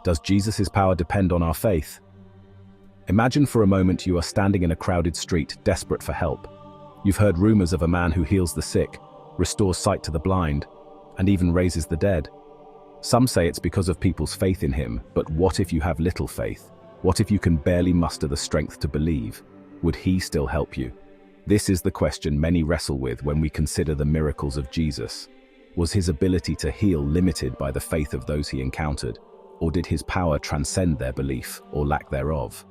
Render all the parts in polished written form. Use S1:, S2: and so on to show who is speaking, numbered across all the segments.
S1: Does Jesus' power depend on our faith? Imagine for a moment you are standing in a crowded street, desperate for help. You've heard rumors of a man who heals the sick, restores sight to the blind, and even raises the dead. Some say it's because of people's faith in him, but what if you have little faith? What if you can barely muster the strength to believe? Would he still help you? This is the question many wrestle with when we consider the miracles of Jesus. Was his ability to heal limited by the faith of those he encountered, or did his power transcend their belief or lack thereof?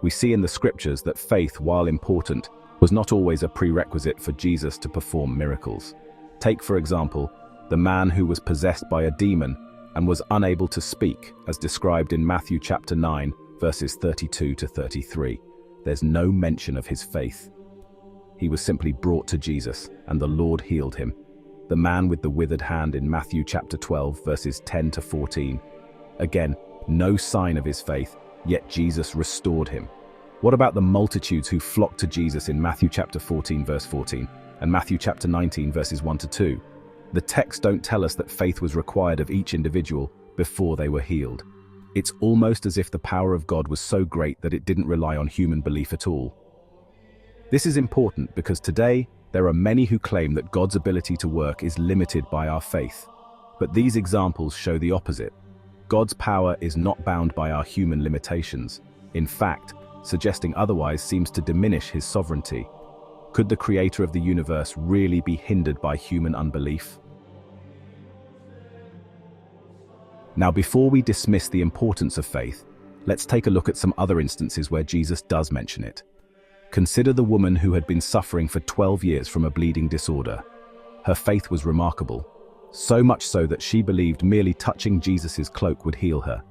S1: We see in the scriptures that faith, while important, was not always a prerequisite for Jesus to perform miracles. Take, for example, the man who was possessed by a demon and was unable to speak, as described in Matthew chapter 9, verses 32 to 33. There's no mention of his faith. He was simply brought to Jesus, and the Lord healed him. The man with the withered hand in Matthew chapter 12, verses 10 to 14. Again, no sign of his faith, yet Jesus restored him. What about the multitudes who flocked to Jesus in Matthew chapter 14, verse 14, and Matthew chapter 19, verses 1 to 2? The texts don't tell us that faith was required of each individual before they were healed. It's almost as if the power of God was so great that it didn't rely on human belief at all. This is important because today, there are many who claim that God's ability to work is limited by our faith. But these examples show the opposite. God's power is not bound by our human limitations. In fact, suggesting otherwise seems to diminish his sovereignty. Could the creator of the universe really be hindered by human unbelief? Now, before we dismiss the importance of faith, let's take a look at some other instances where Jesus does mention it. Consider the woman who had been suffering for 12 years from a bleeding disorder. Her faith was remarkable, so much so that she believed merely touching Jesus' cloak would heal her.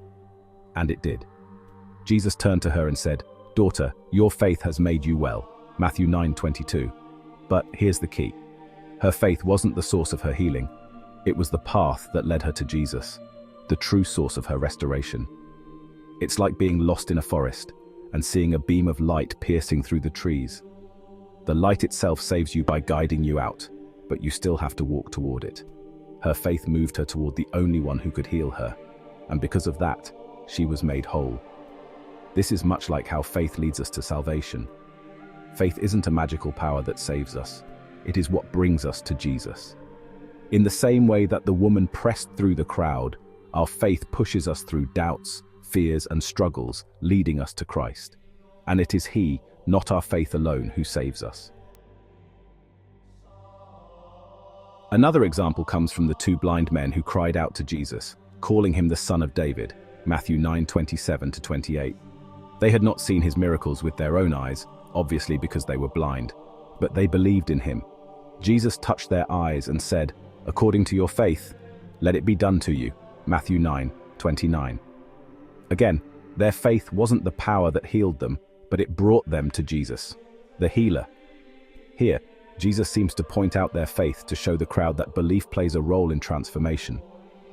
S1: And it did. Jesus turned to her and said, "Daughter, your faith has made you well." Matthew 9:22. But here's the key. Her faith wasn't the source of her healing. It was the path that led her to Jesus, the true source of her restoration. It's like being lost in a forest and seeing a beam of light piercing through the trees. The light itself saves you by guiding you out, but you still have to walk toward it. Her faith moved her toward the only one who could heal her, and because of that, she was made whole. This is much like how faith leads us to salvation. Faith isn't a magical power that saves us. It is what brings us to Jesus. In the same way that the woman pressed through the crowd, our faith pushes us through doubts, fears, and struggles, leading us to Christ. And it is He, not our faith alone, who saves us. Another example comes from the two blind men who cried out to Jesus, calling him the Son of David, Matthew 9:27 to 28. They had not seen his miracles with their own eyes, obviously because they were blind, but they believed in him. Jesus touched their eyes and said, "According to your faith, let it be done to you." Matthew 9:29. Again, their faith wasn't the power that healed them, but it brought them to Jesus, the healer. Here, Jesus seems to point out their faith to show the crowd that belief plays a role in transformation.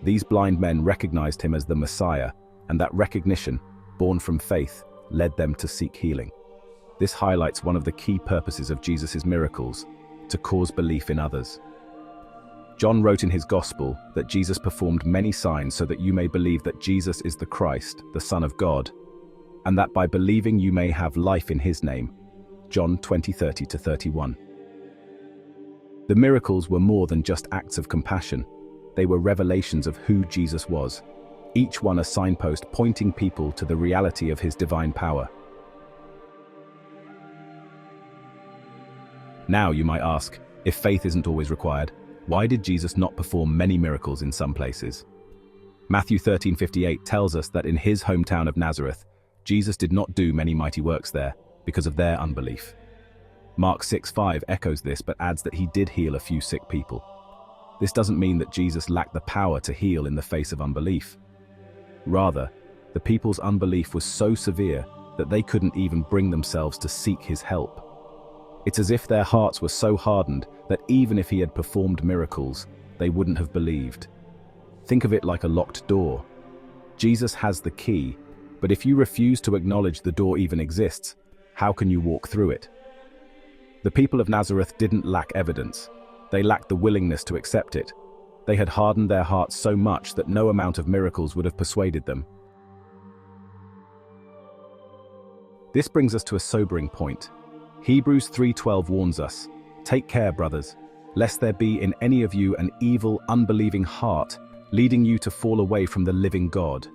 S1: These blind men recognized him as the Messiah, and that recognition, born from faith, led them to seek healing. This highlights one of the key purposes of Jesus' miracles, to cause belief in others. John wrote in his Gospel that Jesus performed many signs so that you may believe that Jesus is the Christ, the Son of God, and that by believing you may have life in his name. John 20:30 to 31. The miracles were more than just acts of compassion. They were revelations of who Jesus was, each one a signpost pointing people to the reality of his divine power. Now you might ask, if faith isn't always required, why did Jesus not perform many miracles in some places? Matthew 13:58 tells us that in his hometown of Nazareth, Jesus did not do many mighty works there because of their unbelief. Mark 6:5 echoes this but adds that he did heal a few sick people. This doesn't mean that Jesus lacked the power to heal in the face of unbelief. Rather, the people's unbelief was so severe that they couldn't even bring themselves to seek his help. It's as if their hearts were so hardened that even if he had performed miracles, they wouldn't have believed. Think of it like a locked door. Jesus has the key, but if you refuse to acknowledge the door even exists, how can you walk through it? The people of Nazareth didn't lack evidence. They lacked the willingness to accept it. They had hardened their hearts so much that no amount of miracles would have persuaded them. This brings us to a sobering point. Hebrews 3:12 warns us, "Take care, brothers, lest there be in any of you an evil, unbelieving heart, leading you to fall away from the living God."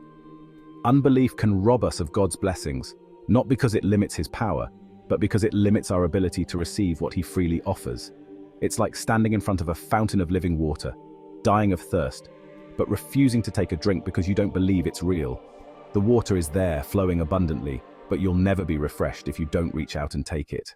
S1: Unbelief can rob us of God's blessings, not because it limits His power, but because it limits our ability to receive what He freely offers. It's like standing in front of a fountain of living water, dying of thirst, but refusing to take a drink because you don't believe it's real. The water is there, flowing abundantly, but you'll never be refreshed if you don't reach out and take it.